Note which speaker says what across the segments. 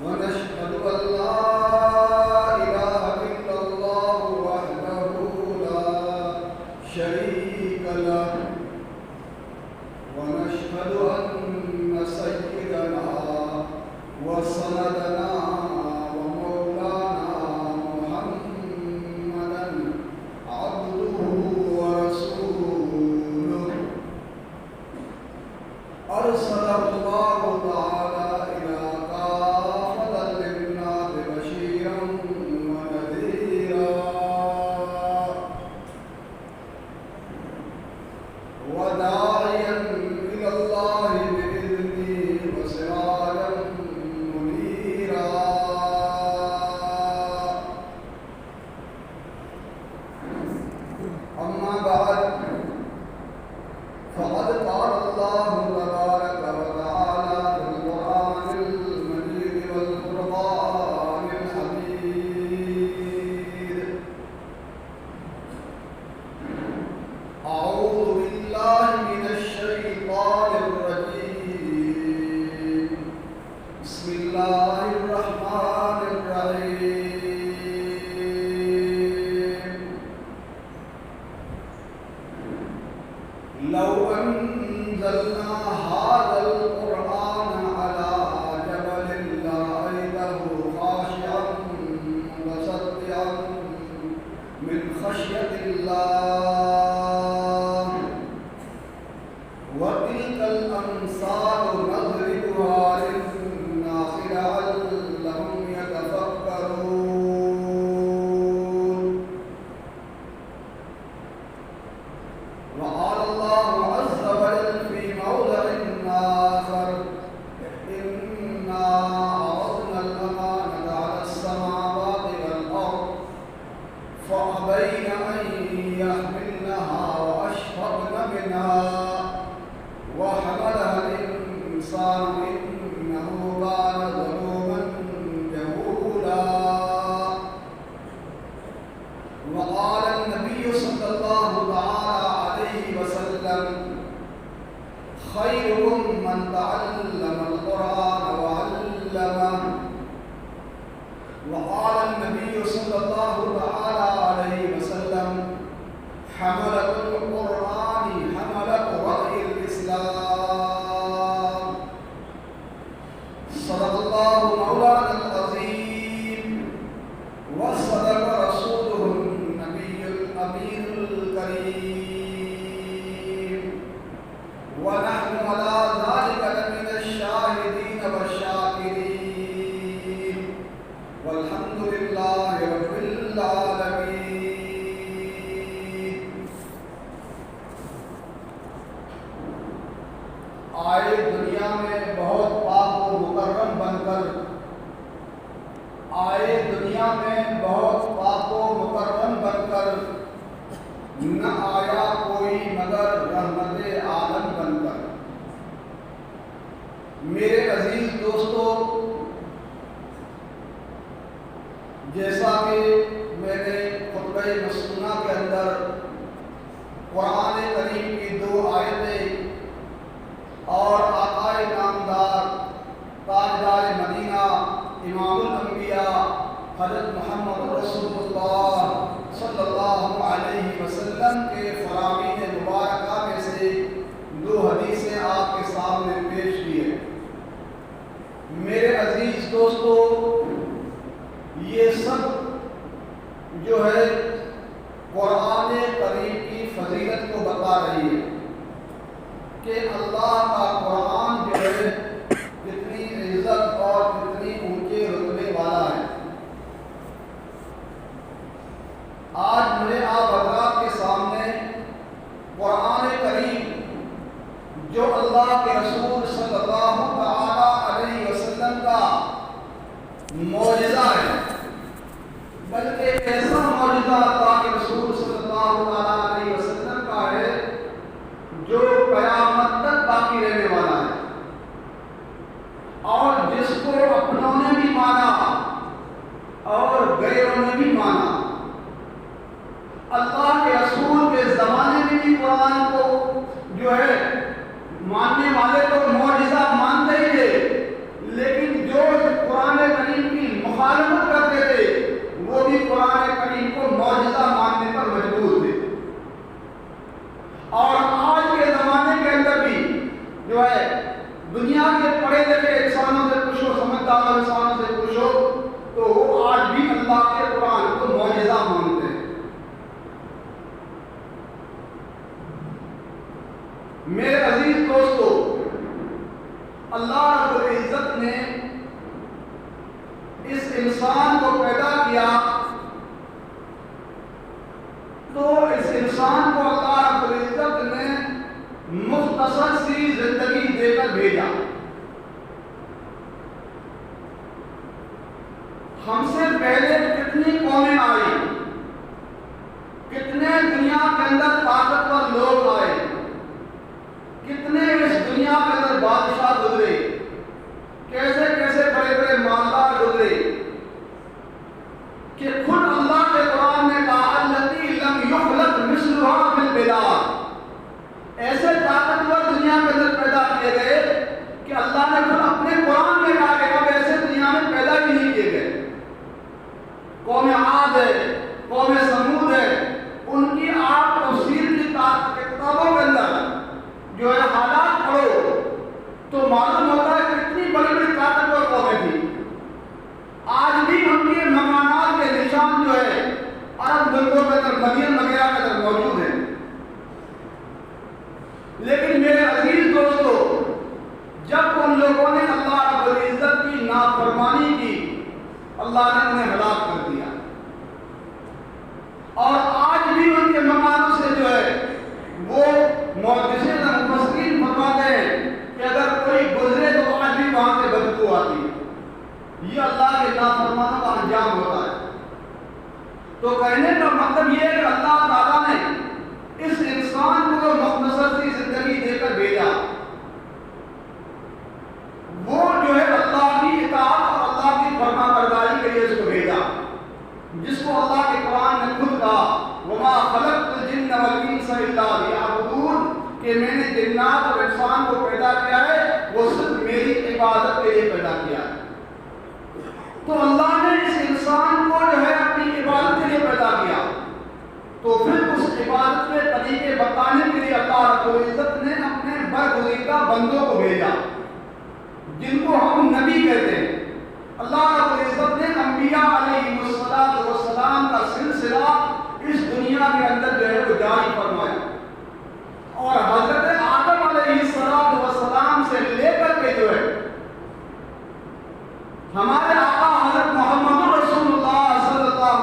Speaker 1: ونشهد أن لا إله إلا الله وحده لا شريك له ونشهد أن سيدنا وسندنا ومولانا محمدا عبده ورسوله أرسله الله تعالى إلى كافة للناس بشيرا ونذيرا وداعيا إلى الله بإذنه وسراجا منيرا. أما بعد فقد قال الله تبارك وتعالى في القرآن المجيد والفرقان الحميد: أعوذ بالله من الشيطان الرجيم. بسم الله الرحمن الرحيم. لو أنزلنا هذا القرآن على جبل لرأيته خاشعا متصدعا من خشية الله وتلك الأمثال نضربها للناس لعلهم يتفكرون. وقال الله عز وجل في موضع آخر: إنا عرضنا الأمانة على السماوات والأرض فأبين أن يحملنها وأشفقن منها وحملها الإنسان إنه كان ظلوما جهولا. وقال النبي صلى الله تعالى عليه وسلم: خيركم من تعلم القرآن وعلمه. وقال النبي صلى الله تعالى عليه وسلم: حملة القرآن حملة رأي الإسلام. صدق الله مولانا العظيم وصدق رسوله النبي الأمين الكريم، ونحن على ذلك لمن الشاهدين والشاكرين، والحمد لله رب العالمين. آئے دنیا میں بہت پاک و مکرم بن کر، آئے دنیا میں بہت پاک و مکرم بن کر، نہ آیا کوئی مگر رحمت عالم بن کر. میرے عزیز دوستو، جیسا کہ میں نے خطبہ مسنونہ کے اندر قرآن کریم کی 2 آیتیں اور آقا نامدار تاجدار مدینہ امام الانبیاء حضرت محمد رسول اللہ صلی اللہ علیہ وسلم کے فرامین مبارکہ میں سے 2 حدیثیں آپ کے سامنے پیش کی ہیں. میرے عزیز دوستو، یہ سب جو ہے قرآن کریم کی فضیلت کو بتا رہی ہے کہ اللہ کا قرآن جو ہے کتنی عزت اور کتنی اونچے رتبے والا ہے. آج مجھے آپ حضرات کے سامنے قرآن کریم جو اللہ کے رسول صلی اللہ تعالی علیہ وسلم کا معجزہ ہے، بلکہ ایسا معجزہ اللہ کے رسول صلی اللہ علیہ وسلم کا ہے جو قیامت تک باقی رہنے والا ہے، اور جس کو اپنوں نے بھی مانا اور غیروں نے بھی مانا. اللہ کے رسول کے زمانے میں بھی قرآن کو جو ہے ماننے والے تو معجزہ مانتے ہی تھے، لیکن جو قرآن اللہ انسانوں سے پوچھو تو وہ آج بھی اللہ کے قرآن کو معجزہ مانتے ہیں۔ میرے عزیز دوستو، اللہ رب العزت نے اس انسان کو پیدا کیا تو اس انسان کو اللہ رب العزت نے مختصر سی زندگی دے کر بھیجا۔ ہم سے پہلے کتنی قومیں آئی، کتنے دنیا کے اندر طاقتور لوگ آئے، کتنے اس دنیا کے اندر بادشاہ گزرے، کیسے کیسے بڑے بڑے مالدار گزرے، کہ خود اللہ کے قرآن نے کہا التی لم یخلق مثلها فی البلاد، ایسے طاقتور دنیا کے اندر پیدا کیے گئے کہ اللہ نے خود اپنے قرآن میں کہا کہ اب ایسے دنیا میں پیدا ہی نہیں کیے گئے۔ قوم عاد ہے، قوم سمود ہے، ان کی آپ تفسیر کی کتابوں کے اندر جو ہے حالات پڑھو تو معلوم ہوتا ہے کتنی بڑی بڑی طاقتور قومیں تھیں۔ آج بھی ان کے مکانات کے نشان جو ہے عرب ملکوں کے اندر مدین وغیرہ کے اندر موجود ہیں۔ لیکن میرے عزیز دوستو، جب ان لوگوں نے اللہ رب العزت کی نافرمانی کی، اللہ نے انہیں ہلاک کر دیا، اور آج بھی ان کے مکانوں سے جو ہے وہ محدثین اور مفسرین فرماتے ہیں کہ اگر کوئی گزرے تو آج بھی وہاں سے بدبو آتی ہے۔ یہ اللہ کے نافرمانوں کا انجام ہوتا ہے۔ تو کہنے کا مطلب یہ ہے کہ اللہ تعالیٰ نے اس انسان کو مختصر سی زندگی دے کر بھیجا، وہ جو ہے اللہ کی اطاعت اور اللہ کی فرما برداری کے لیے اس کو بھیجا، جس کو اللہ کے قرآن نے خود کہا وَمَا خَلَقْتُ الْجِنَّ وَالْإِنسَ إِلَّا لِيَعْبُدُونِ، کہ میں نے جنات اور انسان کو پیدا کیا ہے وہ صرف میری عبادت کے لیے پیدا کیا ہے۔ تو اللہ نے اس انسان کو جو ہے اپنی عبادت کے لیے پیدا کیا، تو پھر اس عبادت کے طریقے بتانے کے لیے اللہ رب العزت نے اپنے برگزیدہ بندوں کو بھیجا، جن کو ہم نبی کہتے ہیں۔ اللہ رب العزت نے انبیاء علیہ السلام کا سلسلہ اس دنیا کے اندر جو ہے وہ جاری فرمایا، اور حضرت آدم علیہ السلام سے لے کر کے جو ہے ہمارے آقا حضرت محمد رسول اللہ صلی اللہ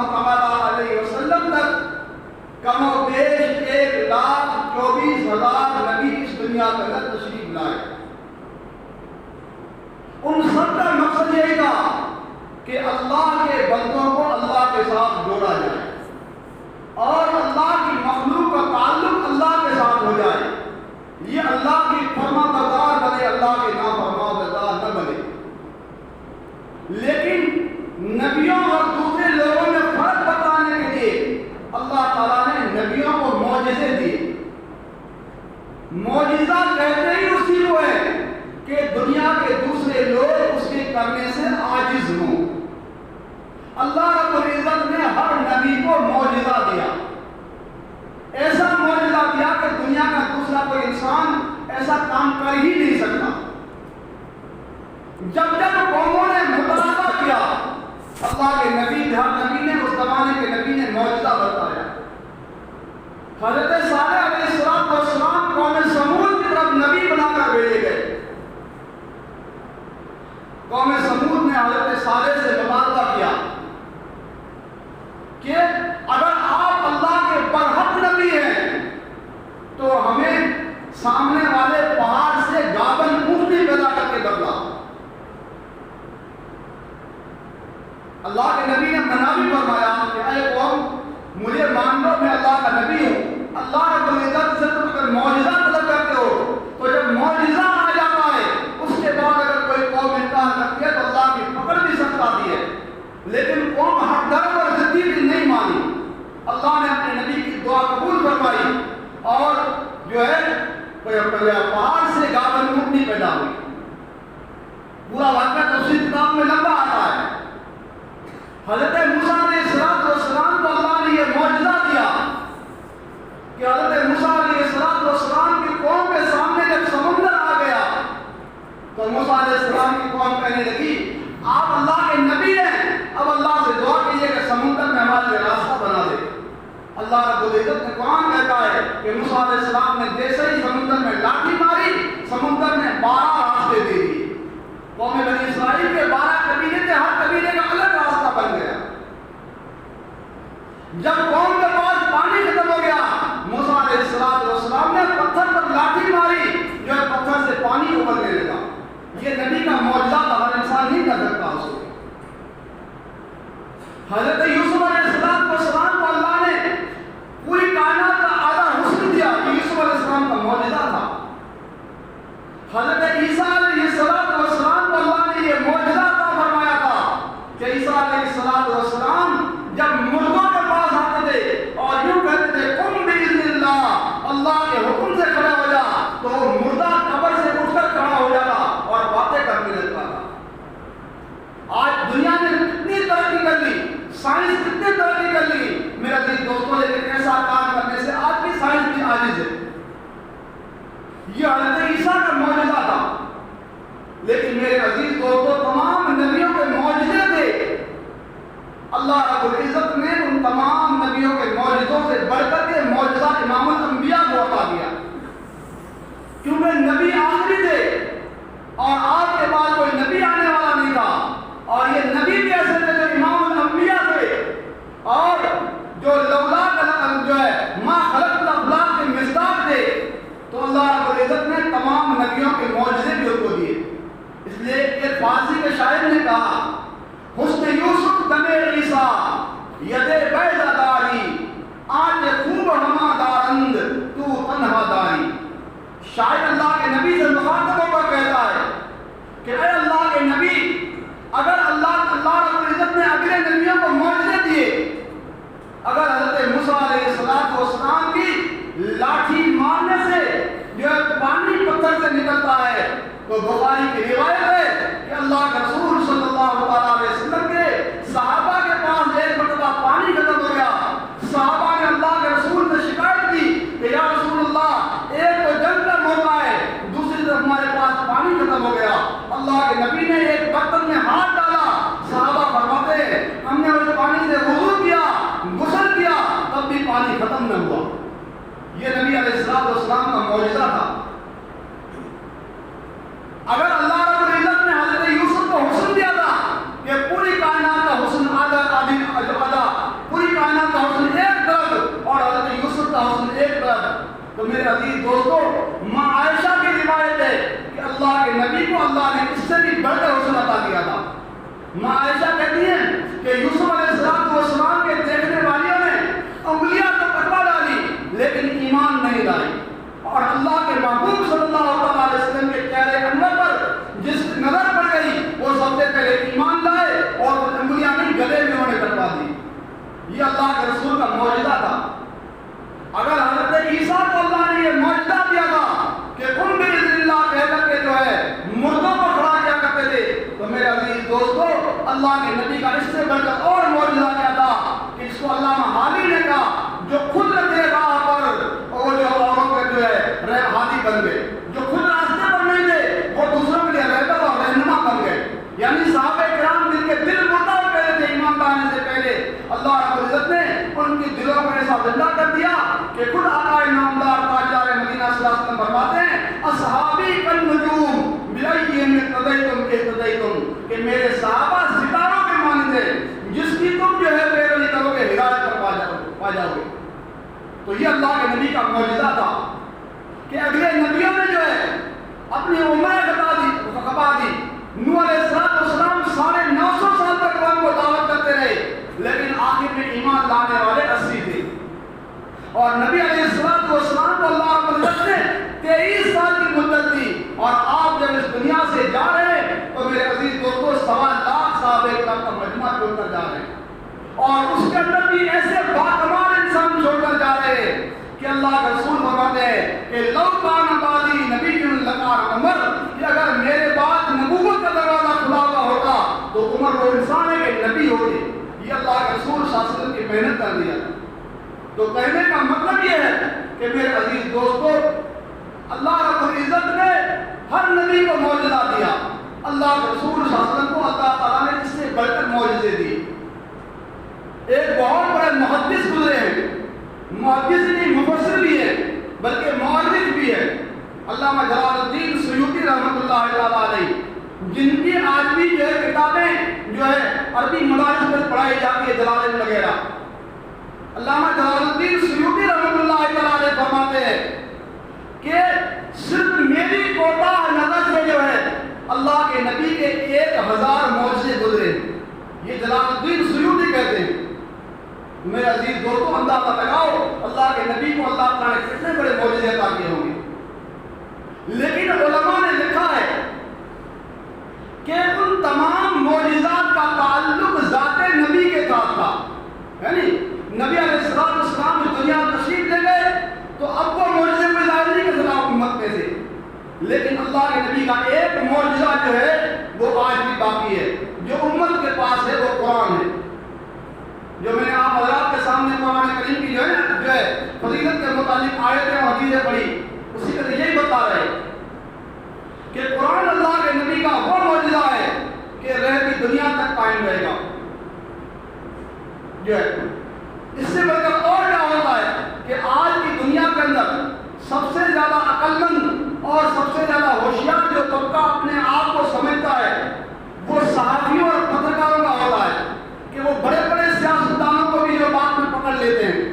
Speaker 1: علیہ وسلم تک کم و بیش 1,24,000 نبی اس دنیا کے اندر تشریف لائے۔ ان سب کا مقصد یہی تھا کہ اللہ کے بندوں کو اللہ کے ساتھ جوڑا جائے اور اللہ کی مخلوق کا تعلق اللہ کے ساتھ ہو جائے، یہ اللہ کی فرما بردار بنے، اللہ کے نافرما بردار نہ بنے۔ لیکن نبیوں اور دوسرے لوگوں میں فرق بتانے کے لیے اللہ تعالیٰ نے نبیوں کو معجزے دیے۔ معجزہ کہتے ہی اسی کو ہے کہ دنیا کے دوسرے لوگ اس کے کرنے سے عاجز ہوں۔ اللہ رب العزت نے ہر نبی کو معجزہ دیا، ایسا معجزہ دیا کہ دنیا کا دوسرا کوئی انسان ایسا کام کر ہی نہیں سکتا۔ جب جب قوموں نے مطالبہ کیا، اللہ کے نبی ہر نبی نے اس زمانے کے نبی نے معجزہ بتایا۔ حضرت صالح علیہ السلام قوم سمود کی طرف نبی بنا کر بھیجے گئے۔ قوم سمود نے حضرت صالح سے مطالبہ کیا کہ اگر آپ اللہ کے برحق نبی ہیں تو ہمیں سامنے والے پہاڑ سے گابن اونٹنی پیدا کر کے بدلا۔ اللہ کے نبی نے منع بھی فرمایا کہ اے قوم مجھے مان لو، میں اللہ کا نبی ہوں۔ اللہ رب العزت سے تم اگر معجزہ طلب کرتے ہو تو جب معجزہ آ جاتا ہے اس کے بعد اگر کوئی قوم انکار کرتی ہے تو اللہ کی پکڑ بھی سخت آتی ہے، لیکن قوم حق درد اور ضدی بھی نہیں مانی۔ اللہ نے اپنے نبی کی دعا قبول فرمائی اور جو ہے پہاڑ سے گابن اونٹنی پیدا ہوئی۔ پورا واقعہ تفسیر کتاب میں لمبا آتا ہے۔ حضرت موسیٰ علیہ السلام کو اللہ نے یہ معجزہ دیا کہ حضرت موسیٰ علیہ السلام کی قوم کے سامنے جب سمندر آ گیا تو موسیٰ علیہ السلام کی قوم کہنے لگی کہ موسیٰ علیہ السلام نے جیسے ہی سمندر میں لاٹھی ماری، سمندر نے 12 راستے دے دیے۔ قوم بنی اسرائیل کے 12 قبیلے تھے، ہر قبیلے کا الگ راستہ بن گیا۔ جب قوم کے پاس پانی ختم ہو گیا، موسیٰ علیہ السلام نے پتھر پر لاٹھی ماری، جو پتھر سے پانی ابلنے لگا۔ یہ نبی کا معجزہ تھا، ہر انسان نہیں کر سکتا اس کو۔ حضرت یوسف علیہ السلام کو اللہ نے پوری کائنات کا آدھا حسن دیا، یہ یوسف علیہ السلام کا معجزہ تھا۔ حضرت عیسیٰ علیہ السلام کو اللہ نے یہ معجزہ عطا فرمایا تھا کہ عیسیٰ علیہ السلام جب مردوں کے پاس آتے تھے اور یوں کہتے تھے قم بإذن اللہ، اللہ کے حکم سے کھڑا ہو جا، تو مردہ قبر سے اٹھ کر کھڑا ہو جاتا اور باتیں کرنے لگتا تھا۔ آج دنیا نے کتنی ترقی کر لی، سائنس کتنی ترقی کر لی میرے عزیز دوستوں، لیکن ایسا کام کرنے سے آج کی سائنس بھی عاجز ہے۔ یہ حضرت عیسیٰ کا معجزہ تھا، لیکن میرے عزیز دوستوں تمام نبیوں کے معجزے تھے۔ اللہ رب العزت نے ان تمام نبیوں کے معجزوں سے بڑھ کر کے معجزہ امام الانبیاء کو عطا دیا، کیونکہ نبی آخری تھے اور آپ کے بعد کوئی نبی آنے والا نہیں تھا، اور یہ نبی بھی ایسے تھے جو امام الانبیاء تھے، اور جو لولا جو ہے ما خلقت الافلاق کے مصداق تھے۔ تو اللہ رب العزت نے تمام نبیوں کے معجزے بھی ان کو دیے۔ اس لیے ایک فارسی کے شاعر نے کہا حسن یوسف دم عیسیٰ ید بیضہ داری، آج خوب ہما دارند تو تنہا داری۔ شاعر اللہ کے نبی سے مخاطب ہو کر کہتا ہے کہ اے اللہ کے نبی، اگر اللہ رب العزت نے اگلے نبیوں کو معجزے دیے، اگر حضرت موسیٰ علیہ السلام کی لاٹھی مارنے سے جو پانی پتھر سے نکلتا ہے، تو بخاری کی روایت ہے کہ اللہ کے رسول صلی اللہ علیہ وسلم کے صحابہ کے پاس ایک مرتبہ پانی ختم ہو گیا، صحابہ نے اللہ کے رسول سے شکایت کی کہ یا رسول اللہ، ایک تو جنگ کا موقع ہے، دوسری طرف ہمارے پاس پانی ختم ہو گیا۔ اللہ کے نبی نے ایک برتن میں ہاتھ ڈالا، صحابہ فرماتے ہیں ہم نے اس پانی سے وضو کیا، غسل کیا، تب بھی پانی ختم نہ ہوا۔ یہ نبی علیہ السلام کا معجزہ تھا۔ اگر اللہ رب العزت نے حضرت یوسف کو حسن دیا تھا کہ پوری کائنات کا حسن پوری کائنات کا حسن ایک طرف اور حضرت یوسف کا حسن ایک طرف، تو میرے عزیز دوستو ماں عائشہ کی روایت ہے کہ اللہ کے نبی کو اللہ نے اس سے بھی بڑھ کر حسن عطا کیا تھا۔ ماں عائشہ کہتی ہیں کہ یوسف علیہ السلام کے دیکھنے والیوں نے انگلیاں تو کٹوا ڈالی لیکن ایمان نہیں لائی، اور اللہ کے محبوب صلی اللہ علیہ وسلم کے چہرے انور پر جس نظر پڑ گئی وہ سب سے پہلے ایمان لائے اور انگلیاں نہیں گلے میں انہوں نے کٹوا دی۔ یہ اللہ کے رسول کا معجزہ تھا۔ اگر حضرت عیسیٰ کو اللہ نے یہ معجزہ دیا تھا کہ قم بإذن اللہ کہہ کر کے جو ہے مردوں کو کھڑا کیا کرتے تھے، تو میرے عزیز دوستو اللہ کے نبی کا اس سے بڑھ کر اور معجزہ کیا تھا کہ اس کو علامہ حالی نے کہا جو خود رکھے راہ پر اور جو اوروں کے جو ہے ہادی بن گئے، جو خود راستے پر نہیں تھے وہ دوسروں کے لیے رہبر اور رہنما بن گئے۔ یعنی صحابہ کرام جن کے دل مردہ ہو گئے تھے ایمان لانے سے پہلے، اللہ رب العزت نے ان کی دلوں کو ایسا زندہ کر دیا کہ خود آقا نامدار تاجدار مدینہ صلی اللہ علیہ وسلم فرماتے ہیں اصحابی کالنجوم بأیہم اقتدیتم اہتدیتم، کہ میرے صحابہ ستاروں کے مانند ہیں، جس کی تم جو ہے پیروی کرو گے ہدایت پر پا جاؤ گے۔ تو یہ اللہ کے نبی کا معجزہ تھا کہ اگلے نبیوں نے جو ہے اپنی عمریں کھپا دی۔ نوح علیہ السلام 950 سال تک قوم کو دعوت کرتے رہے، لیکن آخر میں ایمان لانے والے 80 تھے، اور نبی علیہ السلام کو اللہ رب العزت نے 23 سال کی مدت دی، اور آپ جب اس دنیا سے جا رہے ہیں تو میرے عزیز دوستو 1.25 لاکھ صحابہ کرام کا مجمع چھوڑ کر جا رہے ہیں، اور اس کے اندر بھی ایسے باکمال انسان چھوڑ کر جا رہے ہیں کہ اللہ کا رسول فرماتے ہیں کہ لو کان بعدی نبی لکان عمر، کہ اگر میرے بعد نبوت کا دروازہ کھلا ہوا ہوتا تو عمر وہ انسان ہے کہ نبی ہوتے۔ یہ اللہ کے رسول صلی اللہ علیہ وسلم کی محنت کر دیا۔ تو کہنے کا مطلب یہ ہے کہ میرے عزیز دوستو اللہ رب العزت نے ہر نبی کو معجزہ دیا، اللہ کے رسول صلی اللہ علیہ وسلم کو اللہ تعالیٰ نے اس سے بڑھ کر معجزے دی۔ ایک بہت بڑے محدث گزرے ہیں، محدث نہیں مفسر بھی ہے، بلکہ مؤرخ بھی ہے علامہ جلال الدین سیوطی رحمۃ اللہ تعالیٰ علیہ، جن کی آج بھی جو ہے کتابیں جو ہے عربی مدارس میں پڑھائی جاتی ہے، جلالین وغیرہ۔ علامہ جلال الدین سیوطی رحمۃ اللہ تعالیٰ علیہ فرماتے ہیں کہ صرف میری کوتاہ نظر سے جو ہے اللہ کے نبی کے 1000 معجزے گزرے۔ یہ جلال الدین سیوطی کہتے ہیں۔ میرے عزیز دوستو، اندازہ لگاؤ اللہ کے نبی کو اللہ تعالیٰ نے کتنے بڑے معجزے عطا کیے ہوں گے۔ لیکن علماء نے لکھا ہے کہ ان تمام معجزات کا تعلق ذات نبی کے ساتھ تھا، یعنی نبی علیہ السلام اس دنیا تشریف لے گئے تو اب وہ معجزے کو ظاہر نہیں کر سکا امت میں سے، لیکن اللہ کے نبی کا ایک معجزہ جو ہے وہ آج بھی باقی ہے، جو امت کے پاس ہے، وہ قرآن ہے۔ جو میں نے آپ حضرات کے سامنے قرآن کریم کی جو ہے فضیلت کے متعلق آیتیں اور حدیثیں پڑھی، اسی کا یہی بتا رہے کہ قرآن اللہ کے نبی کا وہ معجزہ ہے کہ رہتی دنیا تک قائم رہے گا۔ جو ہے اس سے بڑھ کر اور کیا ہوتا ہے کہ آج کی دنیا کے اندر سب سے زیادہ عقل مند اور سب سے زیادہ ہوشیار جو طبقہ اپنے آپ کو سمجھتا ہے وہ صحافیوں اور پترکاروں کا ہوتا ہے کہ وہ بڑے بڑے سیاستدانوں کو بھی جو بات میں پکڑ لیتے ہیں۔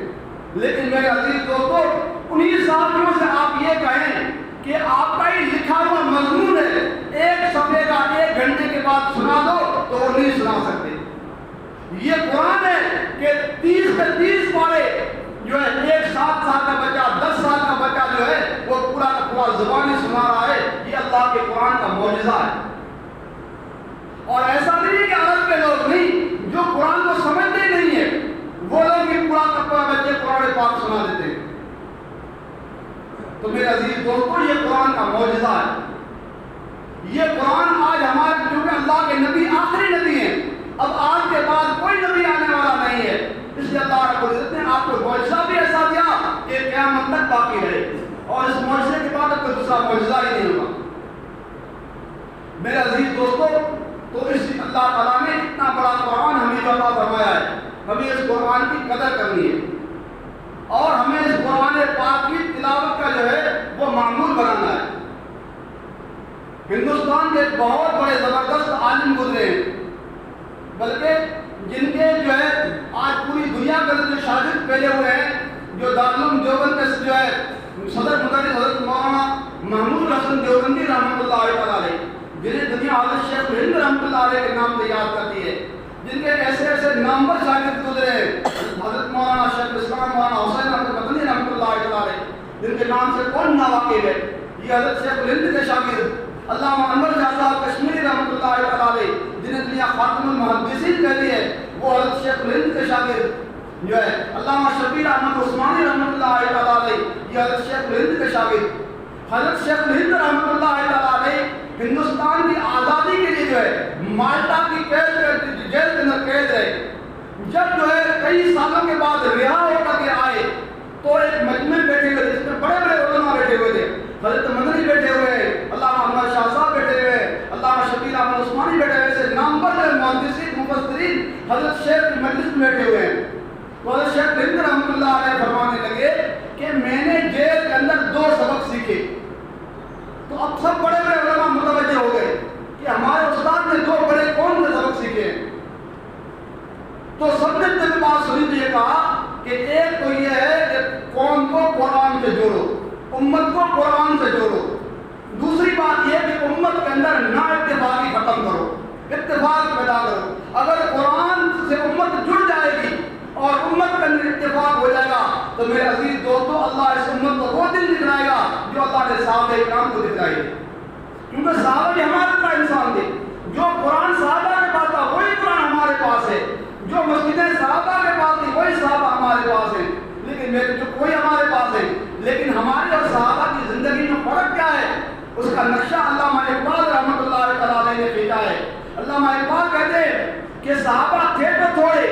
Speaker 1: لیکن میرے عزیز دوستو، انہی صحافیوں سے آپ یہ کہیں کہ آپ کا ہی لکھا ہوا مضمون ہے، ایک صفحے کا 1 گھنٹے کے بعد سنا دو تو وہ نہیں سنا سکتے۔ یہ قرآن ہے کہ 30 سے 30 پارے جو ہے ایک 7 سال کا بچہ 10 سال کا بچہ جو ہے وہ پورا کا پورا زبانی سنا رہا ہے۔ یہ اللہ کے قرآن کا معجزہ ہے۔ اور ایسا نہیں کہ عرب کے لوگ نہیں، جو قرآن کو سمجھتے نہیں ہیں وہ لوگ بھی پورا کا پورا بچے قرآن پاک سنا دیتے ہیں۔ تو میرے عزیز دوستو، یہ قرآن کا معجزہ ہے۔ یہ قرآن آج ہمارے، کیونکہ اللہ کے نبی آخری نبی ہیں، اب آج کے بعد کوئی نبی آنے والا نہیں ہے، اس لیے اللہ رب العزت نے آپ کو معجزہ بھی ایسا دیا کہ قیامت تک باقی رہے، اور اس معجزے کے بعد کوئی دوسرا معجزہ ہی نہیں ہوگا۔ میرے عزیز دوستو، تو اس اللہ تعالیٰ نے اتنا بڑا قرآن ہمیں جو عطا فرمایا ہے، ہمیں اس قرآن کی قدر کرنی ہے اور ہمیں اس قرآن پاک کی تلاوت کا جو ہے وہ معمول بنانا ہے۔ ہندوستان کے بہت بڑے زبردست عالم گزرے ہیں، بلکہ جن کے جو ہے آج پوری دنیا کے جو شاگرد پھیلے ہوئے ہیں، جو دارالعلوم دیوبند کے جو ہے صدر مدرس حضرت مولانا محمود حسن دیوبندی رحمۃ اللہ علیہ، جنہیں دنیا حضرت شیخ الہند رحمۃ اللہ علیہ کے نام سے یاد کرتی ہے، جن کے ایسے ایسے نامور شاگرد گزرے ہیں، حضرت مولانا شیخ الاسلام مولانا حسین احمد مدنی رحمۃ اللہ علیہ، جن کے نام سے کون نا واقف ہے۔ یہ حضرت شیخ الہند کے شاگرد علامہ انور شاہ صاحب کشمیری رحمۃ اللہ علیہ، جنہیں دنیا خاتم المحدثین کہتی ہے، وہ حضرت شیخ الہند کے شاگرد جو ہے علامہ شبیر احمد عثمانی رحمۃ اللہ علیہ، یہ حضرت شیخ الہند کے شاگرد۔ حضرت شیخ الہند رحمۃ اللہ علیہ ہندوستان کی آزادی کے لیے جو ہے مالٹا کی جیل کے اندر قید رہے، جب جو ہے کئی سالوں کے بعد رہا ہو کر کے آئے تو ایک مجمع بیٹھے ہوئے جس میں بڑے بڑے علماء بیٹھے ہوئے تھے، حضرت مدنی بیٹھے ہوئے، علامہ احمد شاہ صاحب بیٹھے ہوئے، علامہ شبیر احمد عثمانی بیٹھے ہوئے، ایسے نامور محدثین مفسرین حضرت شیخ کی مجلس میں بیٹھے ہوئے ہیں۔ تو حضرت شیخ الہند رحمۃ اللہ علیہ فرمانے لگے کہ میں نے جیل کے اندر 2 سبق سیکھے۔ تو اب سب بڑے بڑے علماء متوجہ ہو گئے کہ ہمارے استاد نے 2 بڑے کون سے سبق سیکھے۔ تو سب نے جب بات سنی تو یہ کہا کہ ایک تو یہ ہے کہ قوم کو قرآن سے جوڑو، امت کو قرآن سے جوڑو۔ دوسری بات یہ کہ امت کے اندر نا اتفاقی ختم کرو، اتفاق پیدا کرو۔ اگر قرآن سے امت جڑ جائے گی اور امت کے اندر اتفاق ہو جائے گا تو میرے عزیز دوستو، اللہ اس امت کو وہ دن دکھلائے گا جو اللہ نے صحابہ کرام کو دکھلائے گی، کیونکہ صحابہ بھی ہمارے طرح انسان تھے۔ جو قرآن صحابہ کے پاس تھا وہی قرآن ہمارے پاس ہے، جو مسجدیں صحابہ کے پاس تھی وہی صحابہ ہمارے پاس ہیں، لیکن جو کوئی ہمارے پاس ہے، لیکن ہمارے اور صحابہ کی زندگی میں فرق کیا ہے، اس کا نقشہ علامہ اقبال رحمۃ اللہ علیہ نے کھینچا ہے۔ علامہ اقبال کہتے ہیں کہ صحابہ تھے تو تھوڑے،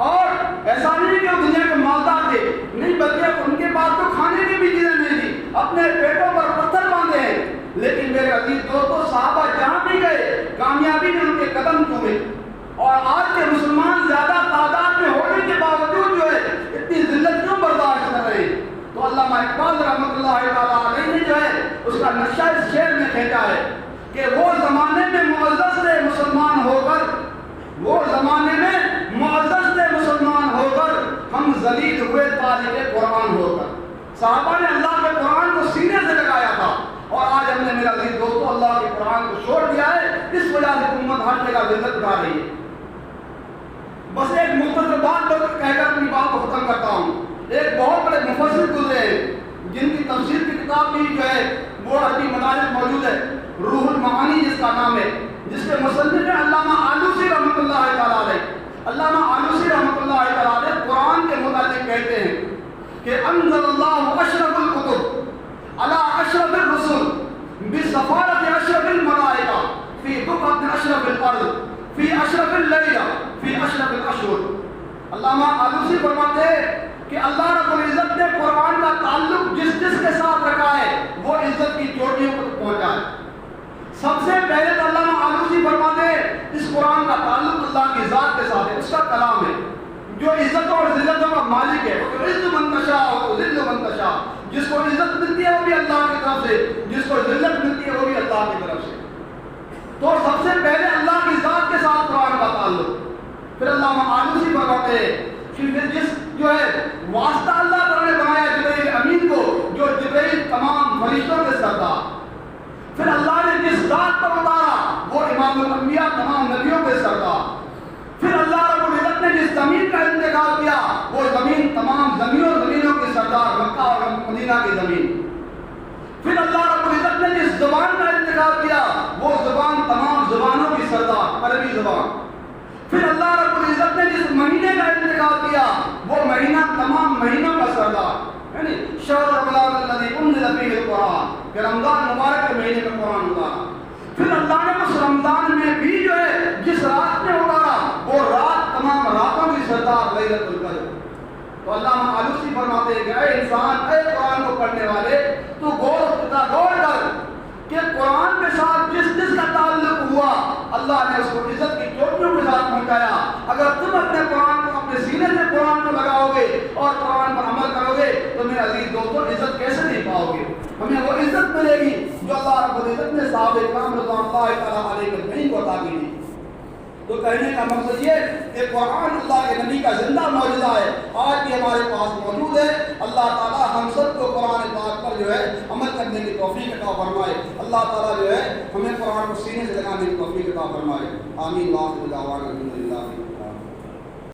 Speaker 1: اور ایسا نہیں کہ وہ دنیا کے مالدار تھے، نہیں، بلکہ ان کے پاس تو کھانے کی بھی چیزیں نہیں تھی، اپنے پیٹوں پر پتھر باندھے ہیں، لیکن میرے عزیز دوستو، صحابہ جہاں بھی گئے کامیابی نے ان کے قدم چومے۔ اور آج کے مسلمان زیادہ تعداد میں ہونے کے باوجود جو ہے اتنی ذلت کیوں برداشت کر رہے ہیں؟ تو علامہ اقبال نقشہ اس شعر میں کھینچا ہے کہ وہ زمانے میں معزز تھے مسلمان ہو کر، وہ زمانے میں معزز تھے مسلمان ہو کر، ہم ذلیل ہوئے طالب قرآن ہو کر۔ صحابہ نے اللہ کے قرآن کو سینے سے لگایا تھا، اور آج ہم نے میرا عزیز دوستو اللہ کے قرآن کو چھوڑ دیا ہے، اس وجہ سے امت ہر جگہ ذلت اٹھا رہی ہے۔ بس ایک مختصر بات کہہ کر اپنی بات کو ختم کرتا ہوں۔ ایک بہت بڑے مفسر گزرے ہیں جن کی تفسیر کی کتاب بھی جو ہے وہ عربی مدارس موجود ہے، روح المعانی جس کا نام ہے، جس کے مصنف ہیں علامہ آلوسی رحمۃ اللہ تعالیٰ علیہ۔ علامہ آلوسی رحمۃ اللہ تعالیٰ علیہ قرآن کے متعلق کہتے ہیں کہ انزل اللہ اشرف الکتب علی اشرف الرسل بسفارت اشرف الملائکہ فی بقعۃ اشرف الارض فی اشرف اللیلہ فی اشرف الاشہر۔ علامہ آلوسی فرماتے ہیں کہ اللہ رب العزت نے قرآن کا تعلق جس کے ساتھ رکھا ہے وہ عزت کی چوٹیوں کو پہنچا ہے۔ سب سے پہلے تو علامہ آلوسی فرماتے ہیں اس قرآن کا تعلق اللہ کی ذات کے ساتھ ہے، اس کا کلام ہے جو عزتوں اور ذلتوں کا مالک ہے، وہ عز من تشاء و ذل من تشاء۔ جس کو عزت ملتی ہے وہ بھی اللہ کی طرف سے، جس کو ذلت ملتی ہے وہ بھی اللہ کی طرف سے۔ تو سب سے پہلے اللہ کی ذات کے ساتھ قرآن کا تعلق۔ پھر علامہ آلوسی فرماتے ہیں کہ جس جو ہے واسطہ اللہ تعالیٰ نے بنایا جبرائیل امین کو، جو جبرائیل تمام فرشتوں کے سردار۔ پھر اللہ نے جس ذات پر اتارا وہ امام الانبیاء تمام نبیوں کے سردار۔ پھر اللہ رب العزت نے جس زمین کا انتخاب کیا وہ زمین تمام زمینوں کی سردار، مکہ اور مدینہ کی زمین۔ پھر اللہ رب العزت نے جس زبان کا انتخاب کیا وہ زبان تمام زبانوں کی سردار، عربی زبان۔ پھر اللہ رب العزت نے جس مہینے کا انتخاب کیا وہ مہینہ تمام مہینوں کا سردار، یعنی شہر رمضان الذی انزل فیہ القرآن، کہ رمضان مبارک کے مہینے میں قرآن اتارا۔ پھر اللہ نے اس رمضان میں بھی جو ہے جس رات میں اتارا وہ رات تمام راتوں کی سردار لیلۃ القدر۔ تو علامہ آلوسی فرماتے ہیں کہ اے انسان، اے قرآن کو پڑھنے والے، تو غور کر کہ قرآن کے ساتھ جس کا تعلق ہوا اللہ نے اس کو عزت کی چوٹیوں کے ساتھ پہنچایا۔ اگر تم اپنے قرآن کو اپنے سینے سے قرآن کو لگاؤ گے اور قرآن پر عمل کرو گے تو میرے عزیز دوستوں عزت کیسے نہیں پاؤ گے؟ ہمیں وہ عزت ملے گی جو اللہ رب العزت نے صحابہ کرام رضوان اللہ تعالیٰ علیہ اجمعین کو عطا کی تھی۔ تو کہنے کا مقصد یہ کہ قرآن اللہ کے نبی کا زندہ معجزہ ہے، آج بھی ہمارے پاس موجود ہے۔ اللہ تعالیٰ ہم سب کو قرآن پاک پر جو ہے عمل کرنے کی توفیق عطا فرمائے۔ اللہ تعالیٰ جو ہے ہمیں قرآن کو سینے سے لگانے کی توفیق عطا فرمائے۔ آمین۔